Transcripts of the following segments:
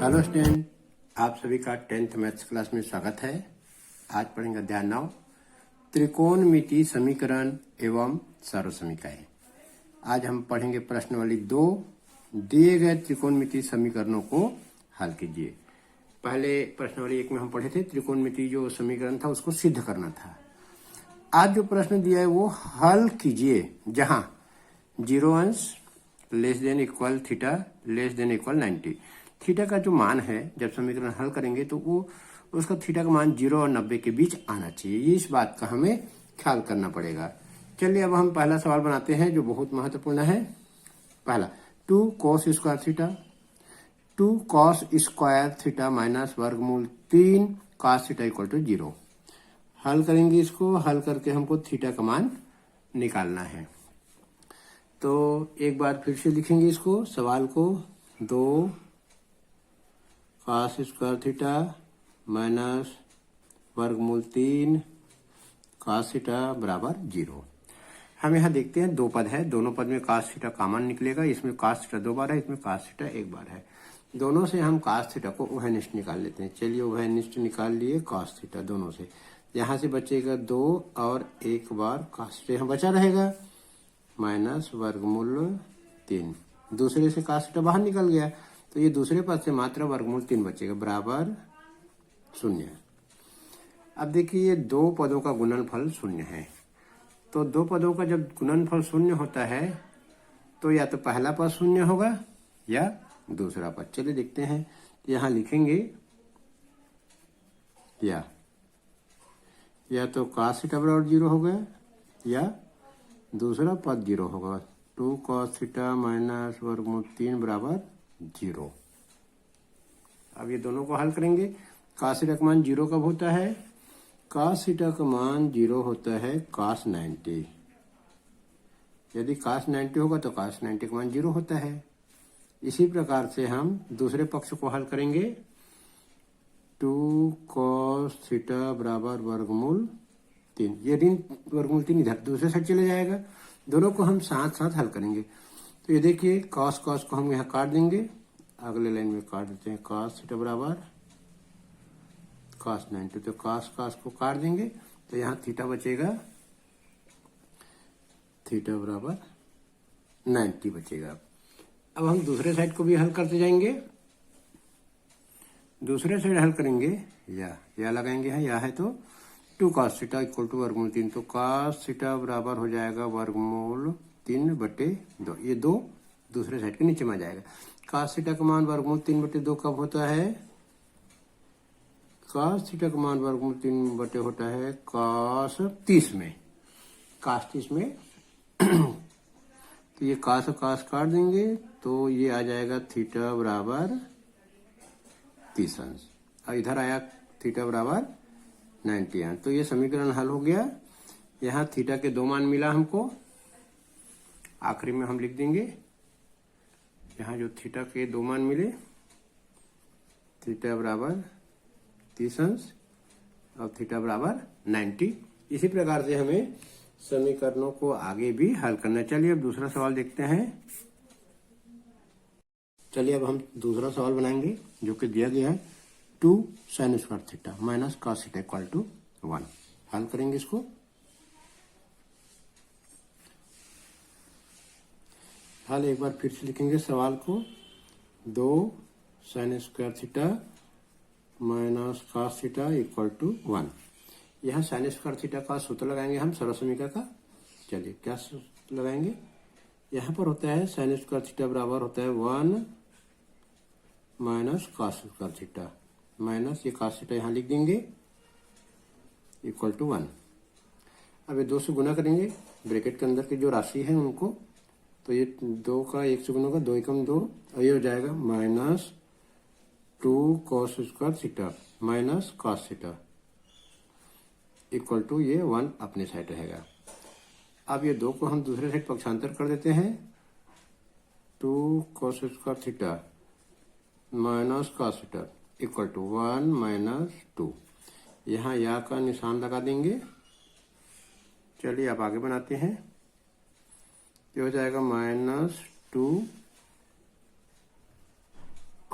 Hello student, आप सभी का 10th मैथ्स क्लास में स्वागत है। आज पढ़ेंगे अध्याय 9 त्रिकोणमिति समीकरण एवं सर्वसमीकरण। आज हम पढ़ेंगे प्रश्नावली 2 दिए गए त्रिकोणमिति समीकरणों को हल कीजिए। पहले प्रश्नावली 1 में हम पढ़े थे त्रिकोणमिति जो समीकरण था उसको सिद्ध करना था। आज जो प्रश्न दिया है वो हल कीजिए, जहां 0 अंश less than equal theta less than equal 90। Theta का जो मान है जब समीकरण हल करेंगे तो वो उसका थीटा का मान 0 और 90 के बीच आना चाहिए। ये इस बात का हमें ख्याल करना पड़ेगा। चलिए अब हम पहला सवाल बनाते हैं जो बहुत महत्वपूर्ण है। पहला 2 cos square theta 2 cos square theta minus वर्गमूल 3 cos थीटा इक्वल टू 0। हल करेंगे इसको, हल करके हमको थीटा का मान निकालना है। तो एक बार फिर से लिखेंगे इसको सवाल को, 2 cos स्क्वायर थीटा माइनस वर्गमूल 3 cos थीटा बराबर 0। हम यहाँ देखते हैं दो पद है, दोनों पद में cos थीटा कॉमन निकलेगा। इसमें cos थीटा 2 बार है, इसमें cos थीटा 1 बार है। दोनों से हम cos थीटा को उभयनिष्ठ निकाल लेते हैं। चलिए उभयनिष्ठ निकाल लिए cos थीटा दोनों से। यहाँ से बचेगा 2 और 1 बार cos थीटा यहाँ बचा रहेगा माइनस वर्गमूल 3। दूसरे से cos थीटा बाहर निकल गया तो ये दूसरे पद से मात्र वर्गमूल 3 बचेगा बराबर 0। अब देखिए ये दो पदों का गुणनफल 0 है। तो दो पदों का जब गुणनफल 0 होता है तो या तो पहला पद 0 होगा या दूसरा पद। चलिए देखते हैं, यहाँ लिखेंगे या तो cos थीटा बराबर 0 होगा या दूसरा पद 0 होगा। 2 cos थीटा माइनस वर्गमूल 3 बराबर 0। अब ये दोनों को हल करेंगे। cos थीटा का मान 0 कब होता है? cos थीटा का मान 0 होता है cos 90। यदि cos 90 होगा तो cos 90 का मान 0 होता है। इसी प्रकार से हम दूसरे पक्ष को हल करेंगे। 2 cos थीटा बराबर वर्गमूल 3। ये ऋण वर्गमूल 3 इधर दूसरे साइड चले जाएगा। दोनों को हम साथ साथ हल करेंगे। तो ये देखिए cos को हम यहाँ काट देंगे, अगले लाइन में काट देते हैं। cos थीटा बराबर cos 90, तो cos को काट देंगे तो यहाँ थीटा बचेगा, थीटा बराबर 90 बचेगा। अब हम दूसरे साइड को भी हल करते जाएंगे। दूसरे साइड हल करेंगे या लगाएंगे है, या है तो 2 cos थीटा इक्वल टू वर्गमूल 3। तो cos थीटा बराबर हो जाएगा वर्गमूल 3/2। ये 2 दूसरे साइड के नीचे में आ जाएगा। cos थीटा का मान वर्गमूल 3/2 कब होता है? cos थीटा का मान वर्गमूल 3/2 होता है cos 30 में। cos 30 में तो ये cos और काट देंगे तो ये आ जाएगा थीटा बराबर 30 अंश, और इधर आया थीटा बराबर 90 अंश। तो ये समीकरण हल हो गया। यहाँ थीटा के 2 मान मिला हमको, आखिरी में हम लिख देंगे यहाँ जो थीटा के 2 मान मिले, थीटा बराबर 30 अंश और थीटा बराबर 90। इसी प्रकार से हमें समीकरणों को आगे भी हल करना। चलिए अब दूसरा सवाल देखते हैं। चलिए अब हम दूसरा सवाल बनाएंगे जो कि दिया गया है 2 sin square theta minus cos theta equal to 1। हल करेंगे इसको। हल एक बार फिर से लिखेंगे सवाल को, 2 sin square theta minus cos theta equal to 1। यहाँ sin स्क्वायर थीटा का सूत्र लगाएंगे हम सर्वसमीकरण का। चलिए क्या सूत्र लगाएंगे? यहाँ पर होता है sin स्क्वायर थीटा बराबर होता है 1 minus cos square theta minus ये cos थीटा यहाँ लिख देंगे इक्वल टू 1। अब ये 2 से गुना करेंगे ब्रैकेट के अंदर की जो राशि है उनको, तो ये 2 का 1 से गुना होगा, 2 एकम 2, और ये हो जाएगा minus 2 cos square theta minus cos theta equal to ये 1 अपने साइड रहेगा। अब ये 2 को हम दूसरे साइड पक्षांतर कर देते हैं। 2 cos square theta minus cos theta equal to 1 minus 2। यहाँ या का निशान लगा देंगे। चलिए अब आगे बनाते हैं। ये हो जाएगा -2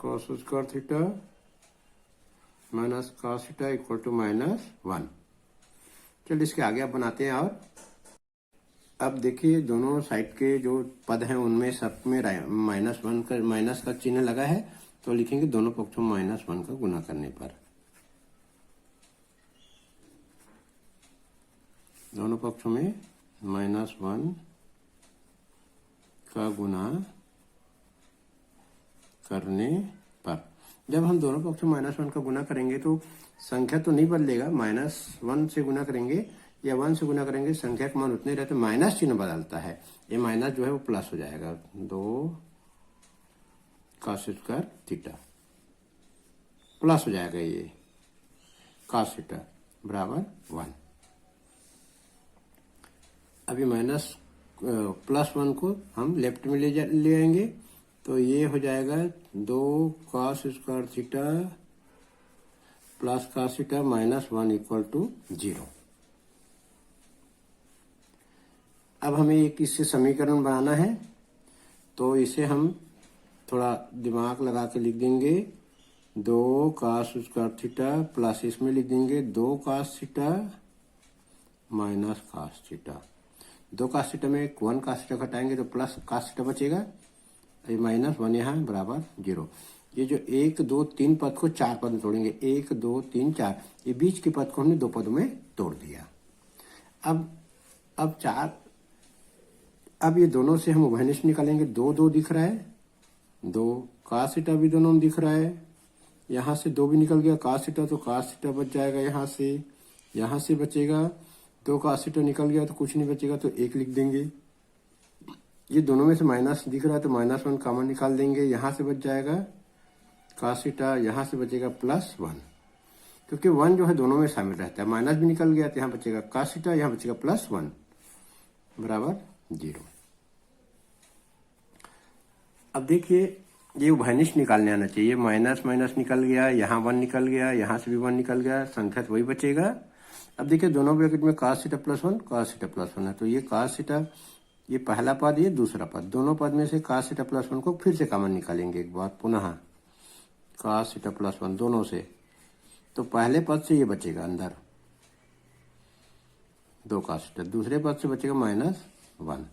cos square theta minus cos theta equal to -1। चलिए इसके आगे आप बनाते हैं। और अब देखिए दोनों साइड के जो पद हैं उनमें सब में -1 का माइनस का चिन्ह लगा है, तो लिखेंगे दोनों पक्षों में -1 का गुना करने पर। दोनों पक्षों में -1 का गुना करने पर। जब हम दोनों पक्षों में -1 का गुना करेंगे तो संख्या तो नहीं बदलेगा, -1 से गुना करेंगे या 1 से गुना करेंगे संख्या का मान उतने रहते, माइनस चिन्ह बदलता है। ये माइनस जो है वो प्लस हो जाएगा, 2 कॉस स्क्वायर थीटा प्लस हो जाएगा, ये कॉस थीटा बराबर 1। अभी माइनस +1 को हम लेफ्ट में ले आएंगे, तो ये हो जाएगा 2 cos square theta plus cos theta -1 equal to 0। अब हमें एक इससे समीकरण बनाना है, तो इसे हम थोड़ा दिमाग लगा के लिख देंगे 2 कॉस स्क्वायर थीटा प्लस इसमें लिख देंगे 2 cos theta minus cos theta. 2 cos theta में 1 कॉस थीटा घटाएंगे तो प्लस कॉस थीटा बचेगा, -1 यहाँ बराबर 0। ये जो 1 2 3 पद को 4 पद में तोड़ेंगे, 1 2 3 4, ये बीच के पद को हमने 2 पदों में तोड़ दिया। अब ये दोनों से हम उभयनिष्ठ निकालेंगे, 2 2 दिख रहा है, 2 कॉस थीटा भी दोनों में दिख रहा है, यहाँ से 2 भी निकल गया कॉस थीटा, तो कॉस थीटा बच जाएगा, यहाँ से बचेगा 2 कॉस थीटा निकल गया तो कुछ नहीं बचेगा, तो 1 लिख देंगे। ये दोनों में से माइनस दिख रहा है तो -1 कॉमन निकाल देंगे, यहाँ से बच जाएगा कॉस थीटा, यहाँ से बचेगा +1, क्योंकि 1 जो है दोनों में शामिल रहता है। माइनस भी निकल गया तो यहाँ बचेगा कॉस थीटा, यहाँ बचेगा +1 बराबर 0। अब देखिए ये उभयनिष्ठ निकालने आना चाहिए, माइनस माइनस निकल गया, यहाँ 1 निकल गया, यहाँ से भी 1 निकल गया, संख्या तो वही बचेगा। अब देखिए दोनों ब्रैकेट में cos थीटा +1 cos थीटा +1 है, तो ये cos थीटा, ये पहला पद, ये दूसरा पद, दोनों पद में से cos थीटा +1 को फिर से कॉमन निकालेंगे एक बार पुनः, cos थीटा +1 दोनों से, तो पहले पद से ये बचेगा अंदर 2 cos थीटा, दूसरे पद से बचेगा -1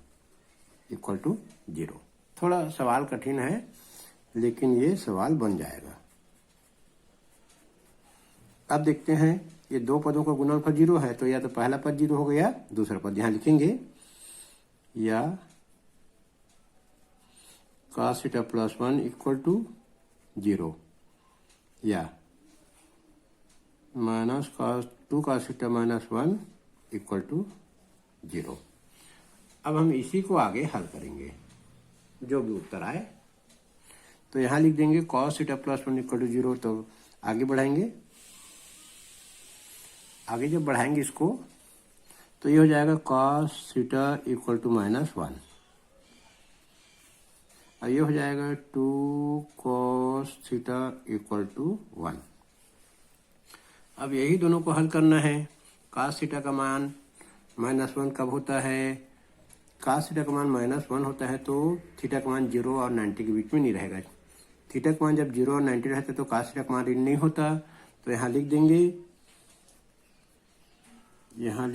इक्वल टू 0। थोड़ा सवाल कठिन है लेकिन ये सवाल बन जाएगा। अब देखते हैं ये 2 पदों का गुणनफल 0 है, तो या तो पहला पद 0 हो गया, दूसरा पद यहां लिखेंगे, या cos थीटा +1 इक्वल टू 0, या -2 cos थीटा -1 इक्वल टू 0। अब हम इसी को आगे हल करेंगे, जो भी उत्तर आए तो यहां लिख देंगे cos थीटा +1 इक्वल टू 0। तो आगे बढ़ाएंगे, आगे जब बढ़ाएंगे इसको तो ये हो जाएगा cos थीटा इक्वल टू -1, और ये हो जाएगा 2 cos थीटा इक्वल टू 1। अब यही दोनों को हल करना है। cos थीटा का मान -1 कब होता है? cos थीटा का मान -1 होता है तो थीटा का मान 0 और 90 के बीच में नहीं रहेगा। थीटा का मान जब 0 और 90 रहता है तो cos थीटा का मान ऋण नहीं होता, तो यहाँ लिख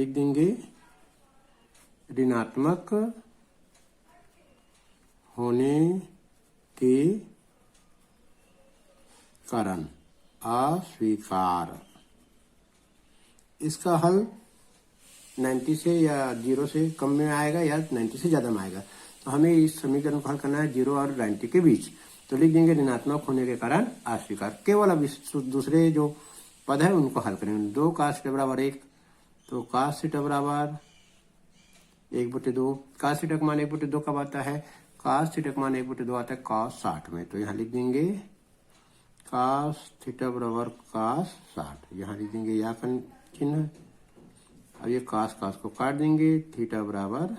देंगे ऋणात्मक होने के कारण अस्वीकार। इसका हल 90 से या 0 से कम में आएगा या 90 से ज्यादा में आएगा, तो हमें इस समीकरण को हल करना है 0 और 90 के बीच। तो लिख देंगे ऋणात्मक होने के कारण अस्वीकार। केवल अब दूसरे जो पद है उनको हल करेंगे। 2 cos थीटा बराबर 1, तो cos थीटा बराबर 1/2। cos थीटा का मान 1/2 कब आता है? cos थीटा का मान 1/2 आता है cos 60 में, तो यहाँ लिख देंगे cos थीटा बराबर cos 60, यहाँ लिख देंगे या का चिन्ह। अब ये cos को काट देंगे, थीटा बराबर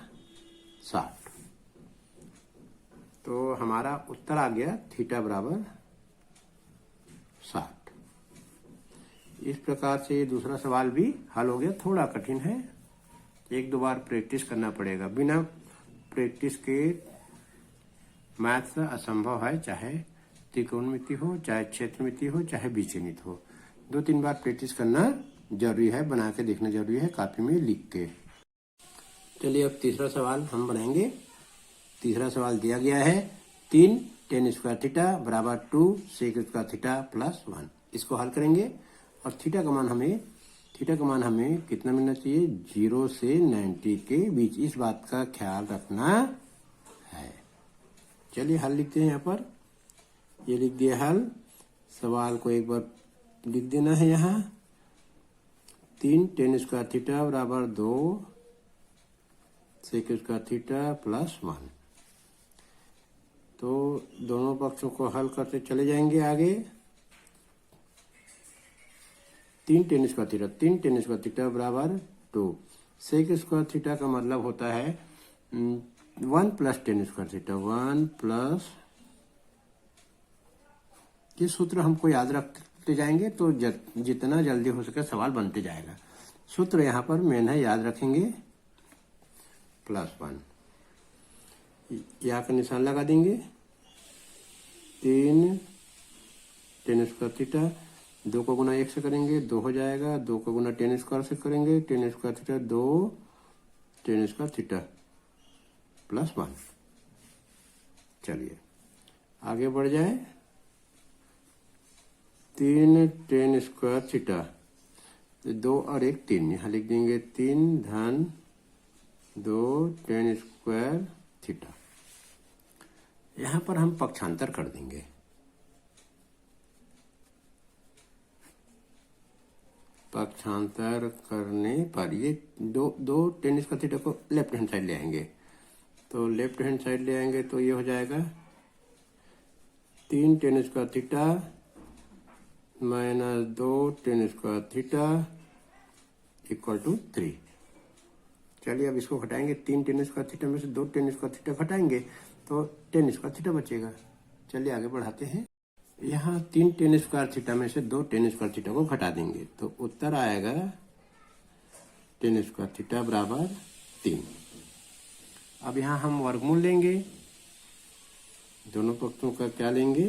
60, तो हमारा उत्तर आ गया थीटा बराबर 60। इस प्रकार से ये दूसरा सवाल भी हल हो गया। थोड़ा कठिन है, 1-2 बार प्रैक्टिस करना पड़ेगा, बिना प्रैक्टिस के मैथ्स असंभव है, चाहे त्रिकोणमिति हो, चाहे क्षेत्रमिति हो, चाहे बीजगणित हो, 2-3 बार प्रैक्टिस करना जरूरी है, बना के देखना जरूरी है कॉपी में लिख के। चलिए अब तीसरा सवाल हम बनाएंगे। तीसरा सवाल दिया गया है 3 tan स्क्वायर थीटा बराबर 2 sec स्क्वायर थीटा प्लस 1। इसको हल करेंगे और थीटा का मान हमें कितना मिलना चाहिए, 0 से 90 के बीच। इस बात का ख्याल रखना है। चलिए हल लिखते हैं। यहाँ पर ये लिख दिया हल। सवाल को एक बार लिख देना है। यहाँ 3 tan स्क्वायर थीटा बराबर 2 sec स्क्वायर थीटा प्लस 1। तो दोनों पक्षों को हल करते चले जाएंगे आगे। 3 tan स्क्वायर थीटा बराबर 2 sec स्क्वायर थीटा का मतलब होता है 1 plus tan square theta, 1 plus. ये सूत्र हमको याद रखते जाएंगे तो जितना जल्दी हो सके सवाल बनते जाएगा। सूत्र यहाँ पर मेन है, याद रखेंगे, प्लस 1। यहाँ का निशान लगा देंगे। 3 tan स्क्वायर थीटा 2 को गुना 1 से करेंगे 2 हो जाएगा, 2 को गुना tan स्क्वायर से करेंगे tan square theta 2 tan square theta plus 1। चलिए आगे बढ़ जाए। 3 tan स्क्वायर थीटा, 2 और 1 3, यहाँ लिख देंगे 3 धन 2 tan स्क्वायर थीटा। यहाँ पर हम पक्षांतर कर देंगे। पक्षांतर करने पर ये दो tan स्क्वायर थीटा को लेफ्ट हैंड साइड ले आएंगे। तो लेफ्ट हैंड साइड ले आएंगे तो ये हो जाएगा 3 tan square theta minus 2 tan square theta equal to 3। चलिए अब इसको घटाएंगे। 3 tan स्क्वायर थीटा में से 2 tan स्क्वायर थीटा घटाएंगे तो tan स्क्वायर थीटा बचेगा। चलिए आगे बढ़ाते हैं। यहाँ 3 tan स्क्वायर थीटा में से 2 tan स्क्वायर थीटा को घटा देंगे तो उत्तर आएगा tan स्क्वायर थीटा बराबर 3। अब यहाँ हम वर्गमूल लेंगे। दोनों पक्षों का क्या लेंगे,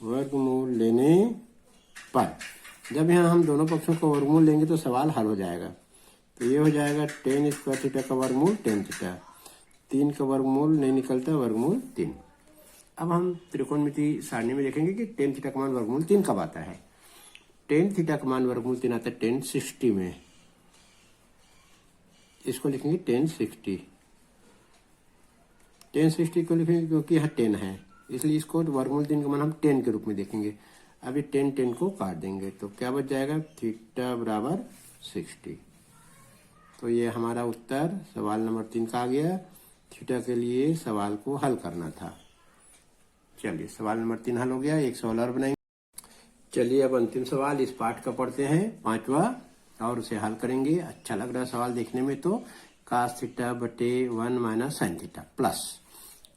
वर्गमूल लेने पर जब यहाँ हम दोनों पक्षों का वर्गमूल लेंगे तो सवाल हल हो जाएगा। तो ये हो जाएगा tan स्क्वायर थीटा का वर्गमूल tan थीटा, 3 का वर्गमूल नहीं निकलता, वर्गमूल 3। अब हम त्रिकोणमिति सारणी में देखेंगे कि tan थीटा का मान वर्गमूल 3 कब आता है। tan थीटा का मान वर्गमूल 3 आता है tan 60 में। इसको लिखेंगे tan 60। tan 60 को लिखेंगे क्योंकि यहाँ 10 है, इसलिए इसको वर्गमूल 3 का मान हम 10 के रूप में देखेंगे। अभी 10 को काट देंगे तो क्या बच जाएगा, थीटा बराबर 60। तो ये हमारा उत्तर सवाल नंबर 3 का आ गया। थीटा के लिए सवाल को हल करना था। चलिए सवाल नंबर 3 हल हो गया। एक सवाल और बनाएंगे। चलिए अब अंतिम सवाल इस पाठ का पढ़ते हैं, 5वां, और उसे हल करेंगे। अच्छा लग रहा है सवाल देखने में। तो cos थीटा बटे 1 minus sine theta plus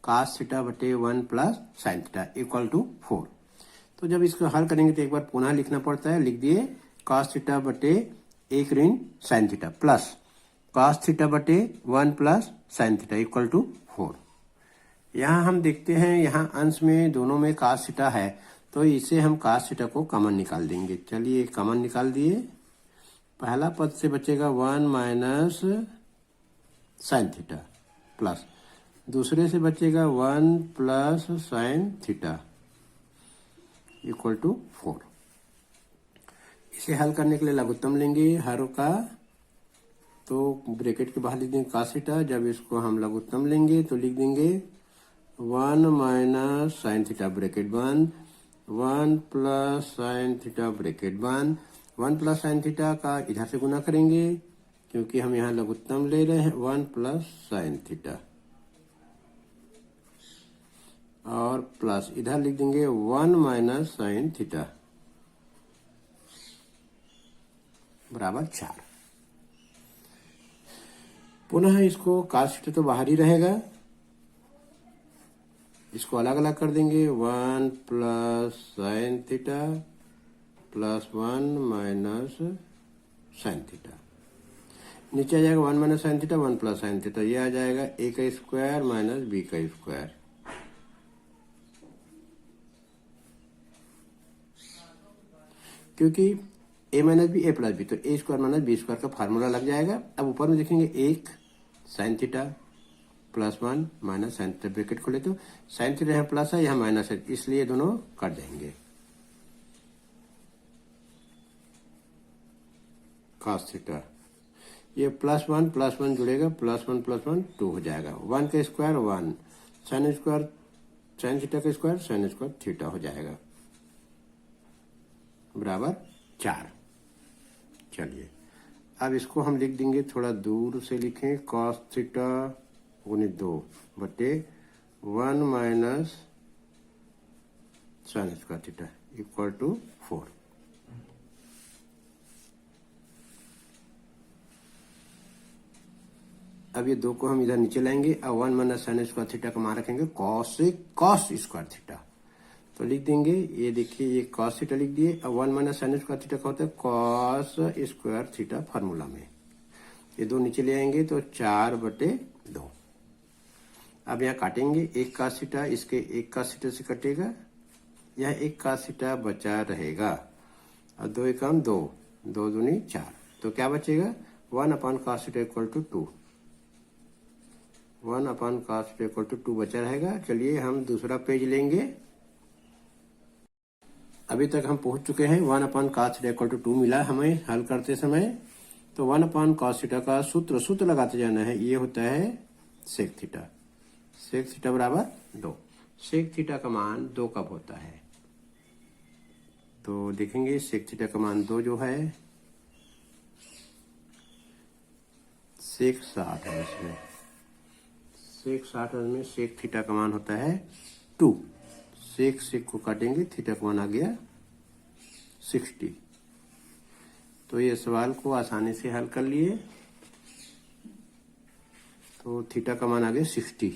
cos theta बटे 1 plus sine theta equal to 4। तो जब इसको हल करेंगे तो एक बार पुनः लिखना पड़ता है। लिख दिए cos थीटा बटे 1 ऋण sine theta plus cos theta बटे 1 plus sine theta equal to 4। यहाँ हम देखते हैं, यहाँ अंश में दोनों में cos थीटा है तो इसे हम cos थीटा को कॉमन निकाल देंगे। चलिए कॉमन निकाल दिए। पहला पद से बचेगा 1 माइनस साइन थीटा प्लस दूसरे से बचेगा 1 plus sine theta equal to 4। इसे हल करने के लिए लघुत्तम लेंगे हर का, तो ब्रैकेट के बाहर लिख देंगे cos थीटा। जब इसको हम लघुत्तम लेंगे तो लिख देंगे 1 माइनस साइन थीटा ब्रैकेट बंद, 1 प्लस साइन थीटा ब्रैकेट बंद। 1 प्लस साइन थीटा का इधर से गुना करेंगे क्योंकि हम यहाँ लघुत्तम ले रहे हैं, 1 प्लस साइन थीटा, और प्लस इधर लिख देंगे 1 माइनस साइन थीटा बराबर 4। पुनः इसको cos थीटा तो बाहर ही रहेगा, इसको अलग अलग कर देंगे। 1 plus sine theta plus 1 minus sine theta. नीचे आ जाएगा 1 minus sine theta 1 plus sine theta, ये आ जाएगा a का स्क्वायर माइनस b का स्क्वायर क्योंकि ए माइनस बी ए प्लस बी, तो ए स्क्वायर माइनस बी स्क्वायर का फार्मूला लग जाएगा। अब ऊपर में देखेंगे एक sign theta plus one minus sine theta, bracket खोले तो साइन थीटा यहाँ प्लस है यहाँ माइनस है, इसलिए दोनों कट जाएंगे। कॉस थीटा, ये प्लस वन जुड़ेगा, प्लस वन टू हो जाएगा। वन का square one, sine square sine theta का स्क्वायर साइन स्क्वायर थीटा हो जाएगा बराबर 4। चलिए अब इसको हम लिख देंगे, थोड़ा दूर से लिखें, कॉस थीटा गुणित 2 बटे 1 minus sine square theta equal to 4। अब ये 2 को हम इधर नीचे लाएंगे। अब 1 माइनस साइन स्क्वायर थीटा का मान रखेंगे कॉस स्क्वायर थीटा, तो लिख देंगे, ये देखिए ये कॉस थीटा लिख दिए। अब 1 माइनस साइन स्क्वायर थीटा का होता है कॉस स्क्वायर थीटा फार्मूला में, ये 2 नीचे ले आएंगे तो 4 बटे 2। अब यहाँ काटेंगे, एक कॉस थीटा इसके एक कॉस थीटा से कटेगा, यह एक कॉस थीटा बचा रहेगा और 2 एकम 2, 2 दूनी 4, तो क्या बचेगा 1 upon cos theta equal to 2, 1 upon cos theta equal to 2 बचा रहेगा। चलिए हम दूसरा पेज लेंगे। अभी तक हम पहुंच चुके हैं 1 upon cos theta equal to 2 मिला हमें हल करते समय। तो 1 अपॉन कॉस थीटा का सूत्र लगाते जाना है, ये होता है सेक थीटा बराबर 2। सेक थीटा का मान 2 कब होता है, तो देखेंगे सेक थीटा का मान 2 जो है सेक 60 है, इसमें सेक 60 में सेक थीटा का मान होता है 2। सेक को काटेंगे, थीटा का मान आ गया 60। तो ये सवाल को आसानी से हल कर लिए, तो थीटा का मान आ गया 60।